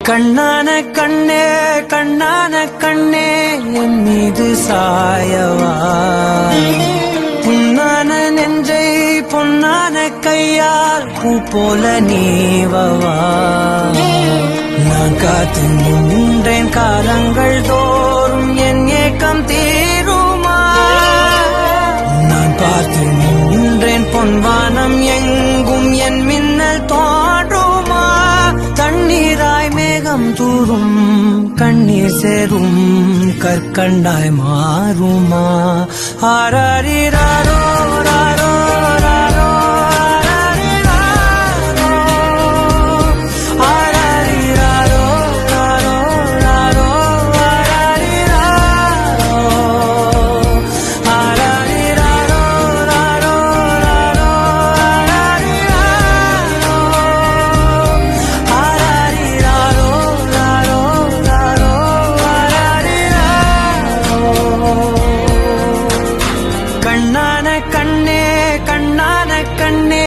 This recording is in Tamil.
கண்ணான கண்ணே கண்ணான கண்ணே என் மீது சாயவா புண்ணான நெஞ்சை பொன்னான கையால் பூ போல நீவவா நான் காத்து நின்றேன் காலங்கள் தோறும் என் ஏக்கம் தீருமா நான் பார்த்து நின்றேன் பொன்வானம் எங்கும் என் மின்னல் தோன்றுமா தண்ணீராய் மேகம் தூரும் கண்ணீர் சேரும் கற்கண்டாய் மாறுமா ஆராரிராரோ ராரோ ராரோ கண்ணான கண்ணே கண்ணான கண்ணே